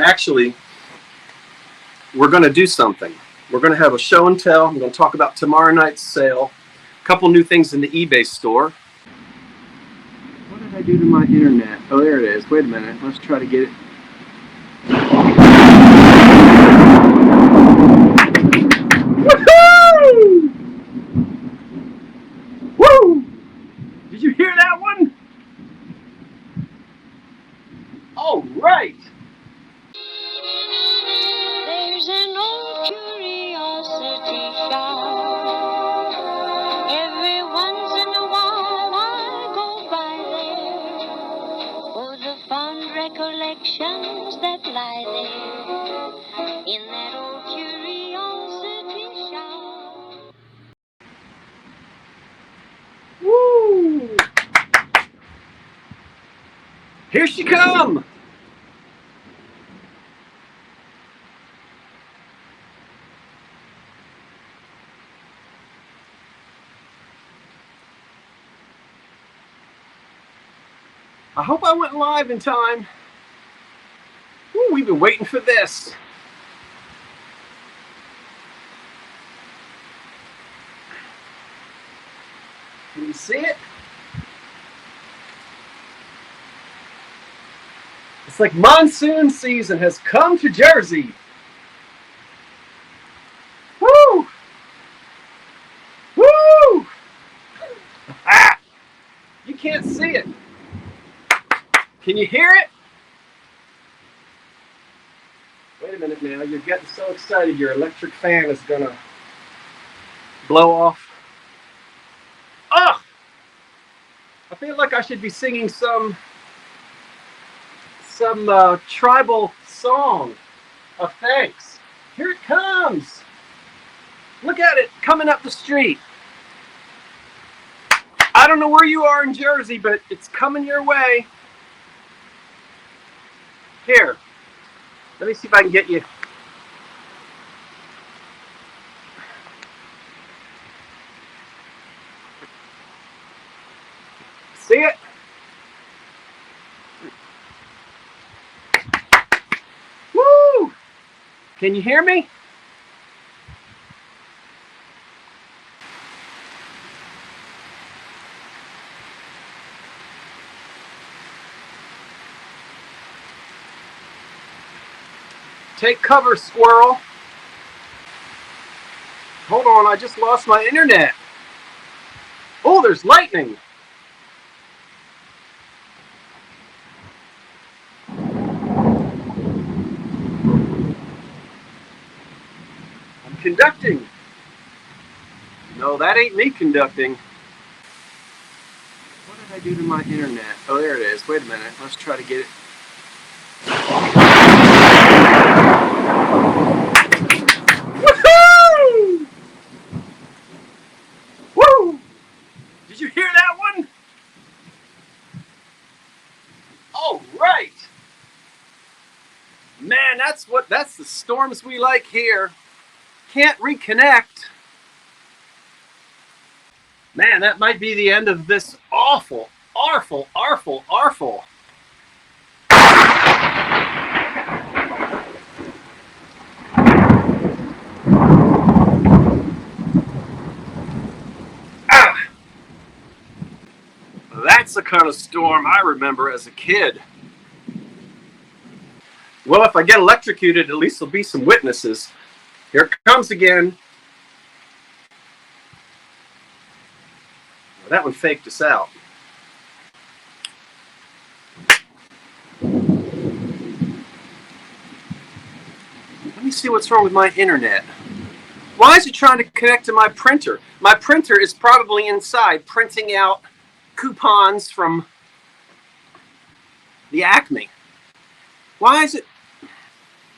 actually, we're going to do something. We're going to have a show and tell. I'm going to talk about tomorrow night's sale. A couple new things in the eBay store. What did I do to my internet? Oh, there it is. Wait a minute. Let's try to get it. Woohoo! Woo! Did you hear that one? All right. There's an old curiosity shop. Every once in a while I go by there for the fond recollections that lie there in that old curiosity shop. Woo! Here she come! I hope I went live in time. Ooh, we've been waiting for this. Can you see it? It's like monsoon season has come to Jersey. Woo! Woo! Ah! You can't see it. Can you hear it? Wait a minute now. You're getting so excited. Your electric fan is gonna blow off. Ugh! I feel like I should be singing some tribal song of thanks. Here it comes. Look at it coming up the street. I don't know where you are in Jersey, but it's coming your way. Here, let me see if I can get you. See it? Woo! Can you hear me? Take cover, squirrel. Hold on, I just lost my internet. Oh, there's lightning. I'm conducting. No, that ain't me conducting. What did I do to my internet? Oh, there it is. Wait a minute. Let's try to get it. Woohoo! Woo! Did you hear that one? All right. Man, that's the storms we like here. Can't reconnect. Man, that might be the end of this awful. Ah! That's the kind of storm I remember as a kid. Well, if I get electrocuted, at least there'll be some witnesses. Here it comes again. Well, that one faked us out. Let me see what's wrong with my internet. Why is it trying to connect to my printer? My printer is probably inside printing out coupons from the Acme. Why is it?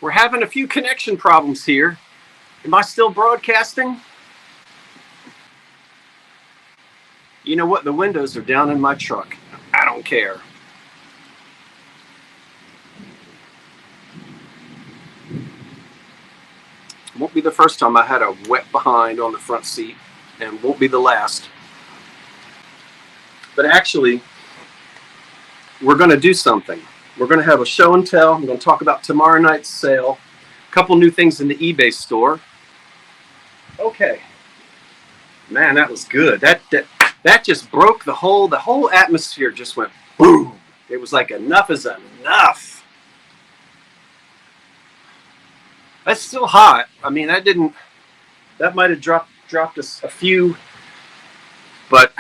We're having a few connection problems here. Am I still broadcasting? You know what? The windows are down in my truck. I don't care. Won't be the first time I had a wet behind on the front seat, and won't be the last. But actually, we're going to do something. We're going to have a show and tell. I'm going to talk about tomorrow night's sale. A couple new things in the eBay store. Okay. Man, that was good. That just broke the whole atmosphere just went boom. It was like enough is enough. That's still hot. I mean, that might have dropped us a few, but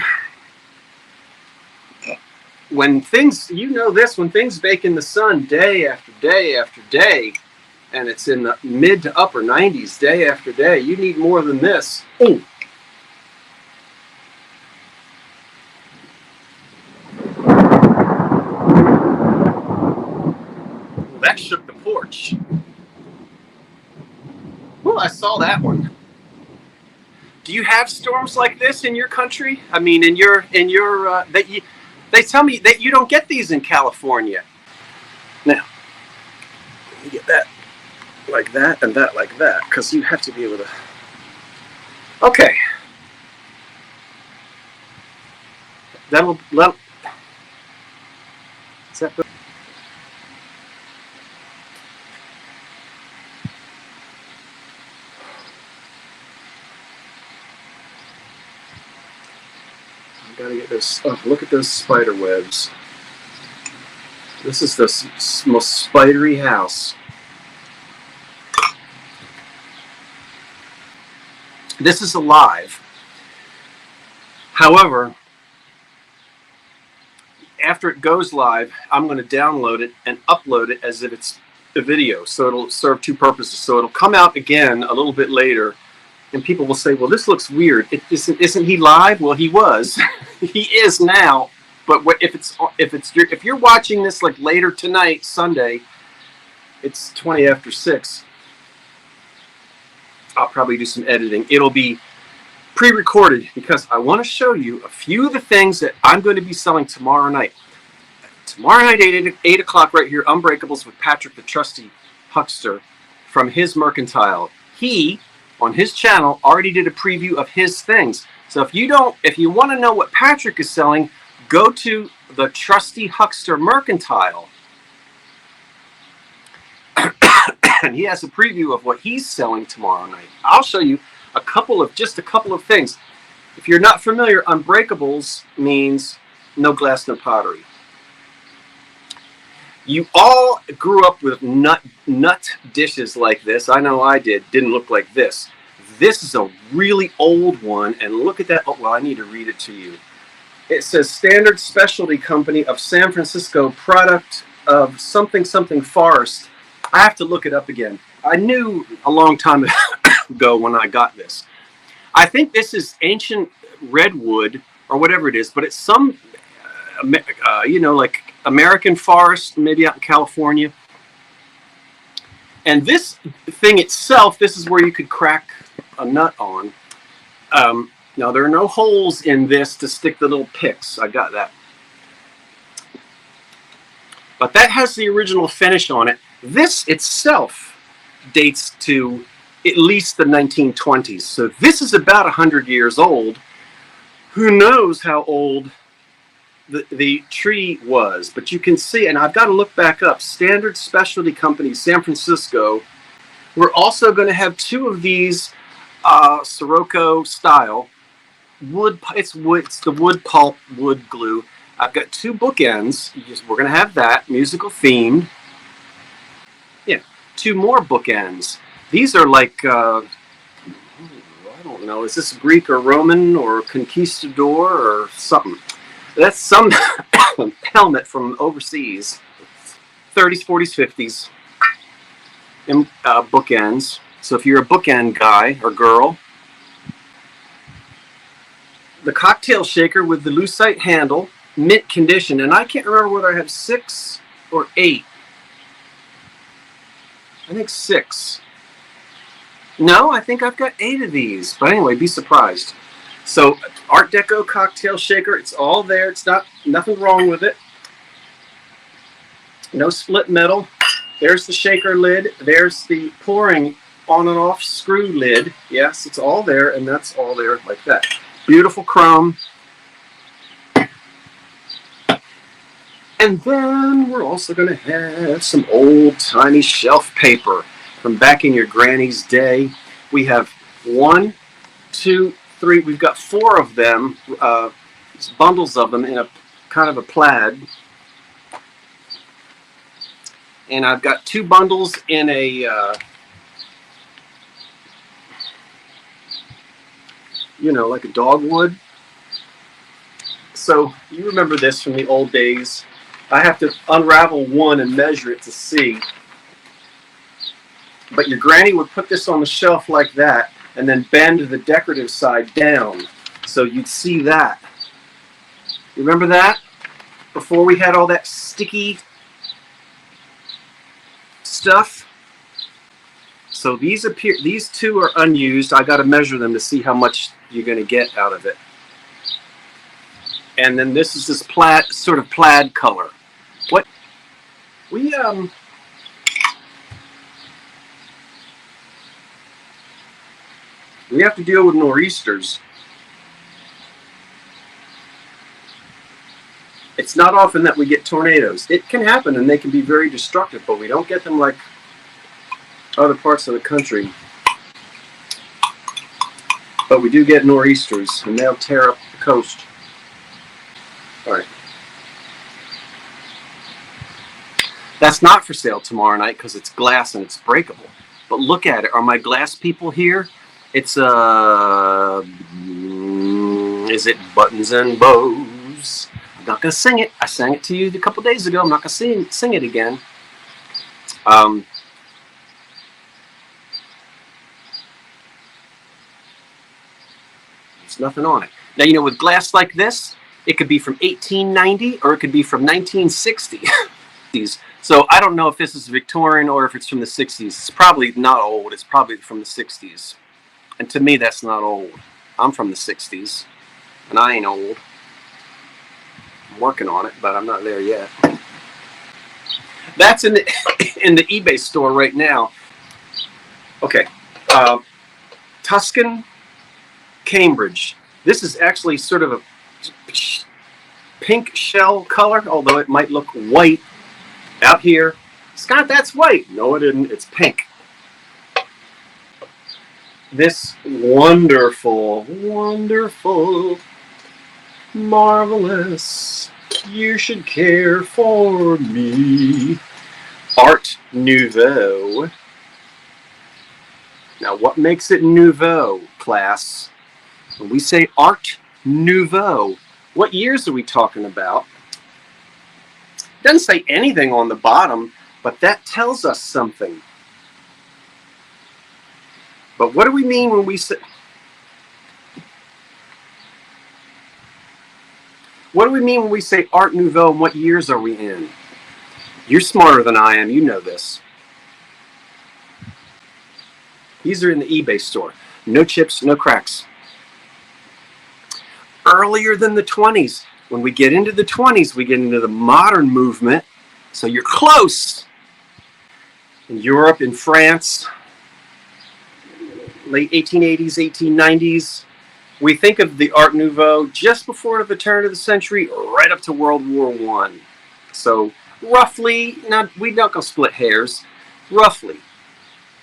when things, when things bake in the sun day after day after day, and it's in the mid to upper 90s day after day, you need more than this. Ooh. That shook the porch. Well, I saw that one. Do you have storms like this in your country? I mean, they tell me that you don't get these in California. Now, let me get that like that and that like that, because you have to be able to. Okay. That'll. Is that? Gotta get this. Oh, look at those spider webs. This is the most spidery house. This is alive. However, after it goes live, I'm going to download it and upload it as if it's a video. So it'll serve two purposes. So it'll come out again a little bit later, and people will say, well, this looks weird. Isn't he live? Well, he was. He is now. But if you're watching this like later tonight, Sunday, it's 20 after 6. I'll probably do some editing. It'll be pre-recorded because I want to show you a few of the things that I'm going to be selling tomorrow night. Tomorrow night, 8 o'clock right here, Unbreakables with Patrick the Trusty Huckster from his Mercantile. He, on his channel, already did a preview of his things. So if you want to know what Patrick is selling, go to the Trusty Huckster Mercantile. And he has a preview of what he's selling tomorrow night. I'll show you a couple of things. If you're not familiar, Unbreakables means no glass, no pottery. You all grew up with nut dishes like this. I know I did. Didn't look like this. This is a really old one, and look at that. Oh, well, I need to read it to you. It says Standard Specialty Company of San Francisco, product of something Forest. I have to look it up again. I knew a long time ago when I got this. I think this is ancient redwood or whatever it is, but it's some, like American forest, maybe out in California. And this thing itself, this is where you could crack a nut on. Now, there are no holes in this to stick the little picks. I got that. But that has the original finish on it. This itself dates to at least the 1920s. So this is about 100 years old. Who knows how old the tree was? But you can see, and I've got to look back up, Standard Specialty Company, San Francisco. We're also going to have 2 of these Sirocco style wood. It's the wood pulp wood glue. I've got 2 bookends. We're going to have that musical themed. Yeah, 2 more bookends. These are like I don't know. Is this Greek or Roman or conquistador or something? That's some helmet from overseas. 30s, 40s, 50s. And bookends. So if you're a bookend guy or girl. The cocktail shaker with the lucite handle, mint condition. And I can't remember whether I have 6 or 8. I think 6. No, I think I've got 8 of these. But anyway, be surprised. So, Art Deco cocktail shaker. It's all there. It's nothing wrong with it. No split metal. There's the shaker lid. There's the pouring on and off screw lid. Yes, it's all there, and that's all there like that. Beautiful chrome. And then we're also going to have some old-timey shelf paper from back in your granny's day. We have 1, 2, 3. We've got 4 of them, bundles of them in a kind of a plaid. And I've got 2 bundles in a, like a dogwood. So you remember this from the old days. I have to unravel one and measure it to see. But your granny would put this on the shelf like that and then bend the decorative side down so you'd see that. You remember that? Before we had all that sticky stuff? So these 2 are unused. I got to measure them to see how much you're going to get out of it. And then this is this sort of plaid color. What we have to deal with nor'easters. It's not often that we get tornadoes. It can happen and they can be very destructive, but we don't get them like other parts of the country. But we do get nor'easters and they'll tear up the coast. All right. That's not for sale tomorrow night because it's glass and it's breakable. But look at it. Are my glass people here? It's is it Buttons and Bows? I'm not gonna sing it. I sang it to you a couple days ago. I'm not gonna sing it again. There's nothing on it. Now with glass like this, it could be from 1890 or it could be from 1960. So I don't know if this is Victorian or if it's from the 60s. It's probably not old. It's probably from the 60s. And to me, that's not old. I'm from the 60s, and I ain't old. I'm working on it, but I'm not there yet. That's in the eBay store right now. Okay, Tuscan, Cambridge. This is actually sort of a pink shell color, although it might look white out here. Scott, that's white. No, it isn't. It's pink. This wonderful, wonderful, marvelous, you should care for me, Art Nouveau. Now, what makes it nouveau, class? When we say Art Nouveau, what years are we talking about? It doesn't say anything on the bottom, but that tells us something. But what do we mean when we say... What do we mean when we say Art Nouveau, and what years are we in? You're smarter than I am. You know this. These are in the eBay store. No chips, no cracks. Earlier than the 20s. When we get into the 20s, we get into the modern movement. So you're close. In Europe, in France, late 1880s, 1890s. We think of the Art Nouveau just before the turn of the century, right up to World War I. So roughly, we're not going to split hairs, roughly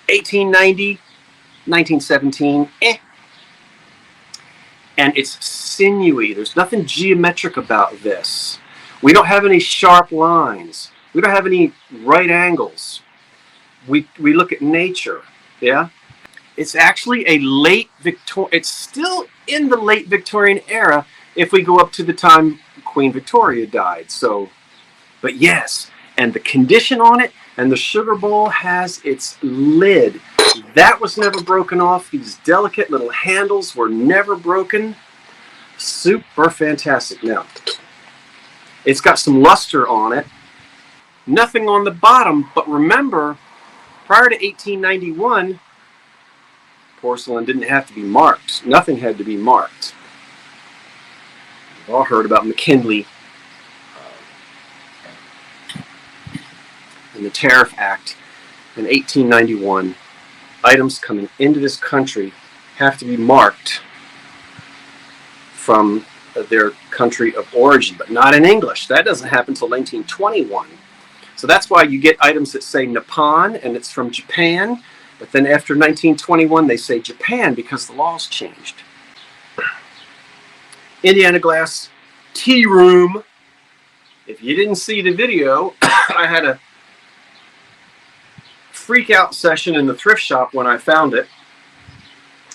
1890, 1917, And it's sinewy. There's nothing geometric about this. We don't have any sharp lines. We don't have any right angles. We look at nature, yeah? It's actually a late Victorian, it's still in the late Victorian era if we go up to the time Queen Victoria died. So, but yes, and the condition on it, and the sugar bowl has its lid. That was never broken off. These delicate little handles were never broken. Super fantastic. Now, it's got some luster on it. Nothing on the bottom, but remember, prior to 1891, porcelain didn't have to be marked. Nothing had to be marked. We've all heard about McKinley and the Tariff Act in 1891. Items coming into this country have to be marked from their country of origin, but not in English. That doesn't happen until 1921. So that's why you get items that say Nippon and it's from Japan, but then after 1921 they say Japan because the laws changed. Indiana Glass Tea Room. If you didn't see the video, I had a freak out session in the thrift shop when I found it.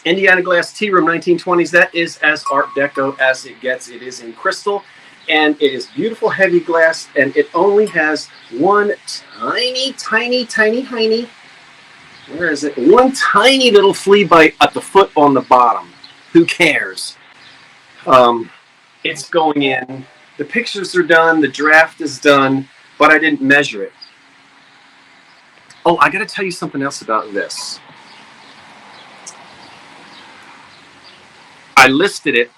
Indiana Glass Tea Room 1920s. That is as Art Deco as it gets. It is in crystal and it is beautiful heavy glass, and it only has one tiny where is it? One tiny little flea bite at the foot on the bottom. Who cares? It's going in. The pictures are done. The draft is done, but I didn't measure it. Oh, I got to tell you something else about this. I listed it.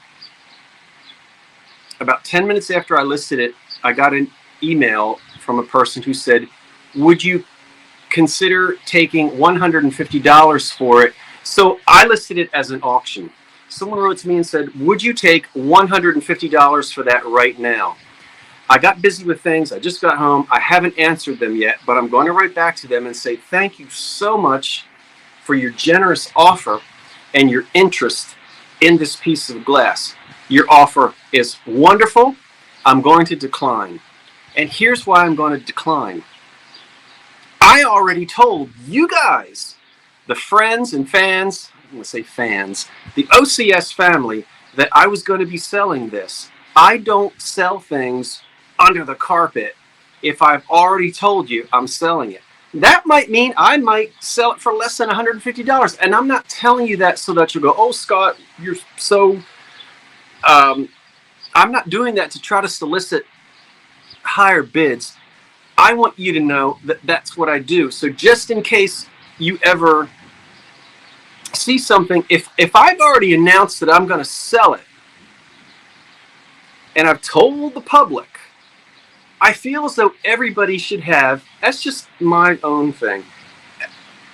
About 10 minutes after I listed it, I got an email from a person who said, would you consider taking $150 for it? So I listed it as an auction. Someone wrote to me and said, would you take $150 for that right now? I got busy with things. I just got home. I haven't answered them yet, but I'm going to write back to them and say, thank you so much for your generous offer and your interest in this piece of glass. Your offer is wonderful. I'm going to decline. And here's why I'm going to decline. I already told you guys, the friends and fans, I'm going to say fans, the OCS family, that I was going to be selling this. I don't sell things under the carpet if I've already told you I'm selling it. That might mean I might sell it for less than $150. And I'm not telling you that so that you'll go, oh, Scott, you're so... I'm not doing that to try to solicit higher bids. I want you to know that that's what I do. So just in case you ever see something, if I've already announced that I'm going to sell it, and I've told the public, I feel as though everybody should have, that's just my own thing,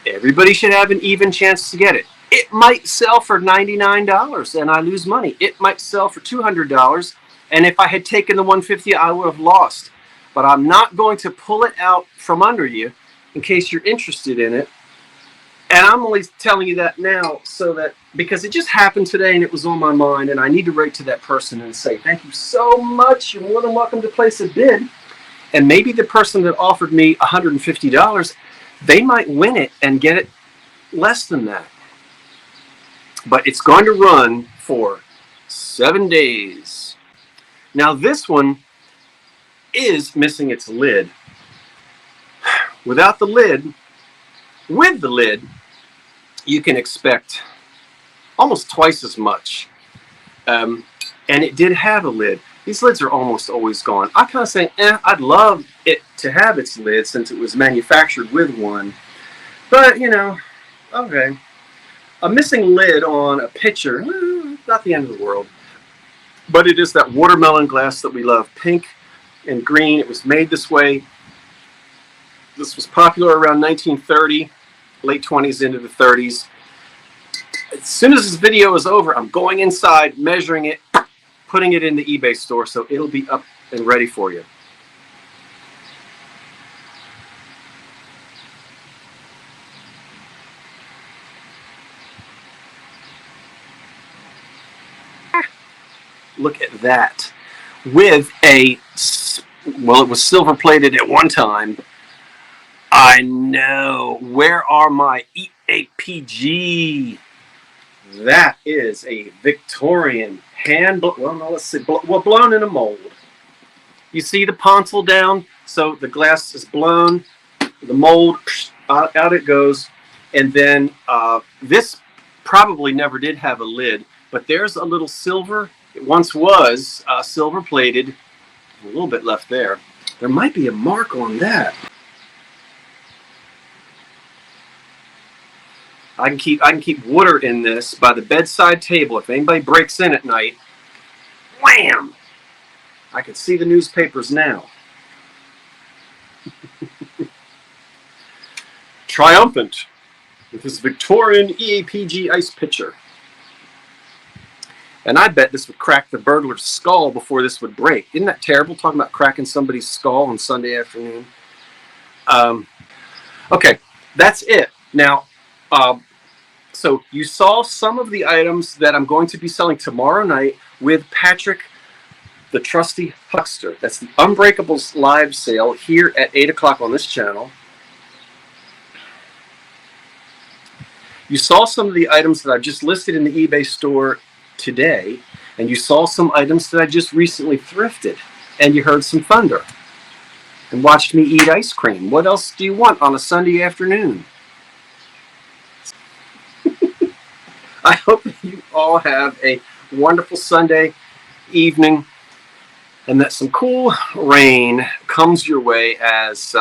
everybody should have an even chance to get it. It might sell for $99 and I lose money. It might sell for $200, and if I had taken the $150, I would have lost. But I'm not going to pull it out from under you in case you're interested in it. And I'm only telling you that now so that, because it just happened today and it was on my mind, and I need to write to that person and say, thank you so much. You're more than welcome to place a bid. And maybe the person that offered me $150, they might win it and get it less than that. But it's going to run for 7 days. Now this one is missing its lid. Without the lid, with the lid, you can expect almost twice as much. And it did have a lid. These lids are almost always gone. I kind of say, I'd love it to have its lid since it was manufactured with one. But, you know, okay. A missing lid on a pitcher, not the end of the world. But it is that watermelon glass that we love, pink and green. It was made this way. This was popular around 1930, late 20s into the 30s. As soon as this video is over, I'm going inside, measuring it, putting it in the eBay store, so it'll be up and ready for you. Look at that. With a, well, it was silver plated at one time. I know. Where are my EAPG? That is a Victorian hand, well, no, let's see, well, blown in a mold. You see the pontil down? So the glass is blown, the mold, out it goes. And then this probably never did have a lid, but there's a little silver. It once was silver plated. A little bit left there. There might be a mark on that. I can keep water in this by the bedside table. If anybody breaks in at night, wham! I can see the newspapers now. Triumphant with this Victorian EAPG ice pitcher. And I bet this would crack the burglar's skull before this would break. Isn't that terrible, talking about cracking somebody's skull on Sunday afternoon? Okay, that's it. Now, so you saw some of the items that I'm going to be selling tomorrow night with Patrick, the trusty huckster. That's the Unbreakables live sale here at 8 o'clock on this channel. You saw some of the items that I've just listed in the eBay store today, and you saw some items that I just recently thrifted, and you heard some thunder and watched me eat ice cream. What else do you want on a Sunday afternoon? I hope you all have a wonderful Sunday evening and that some cool rain comes your way as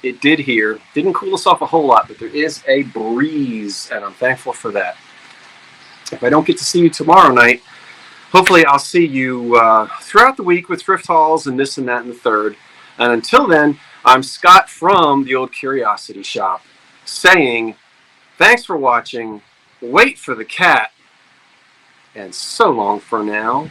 it did here. Didn't cool us off a whole lot, but there is a breeze, and I'm thankful for that. If I don't get to see you tomorrow night, hopefully I'll see you throughout the week with thrift hauls and this and that and the third. And until then, I'm Scott from the Old Curiosity Shop saying thanks for watching, wait for the cat, and so long for now.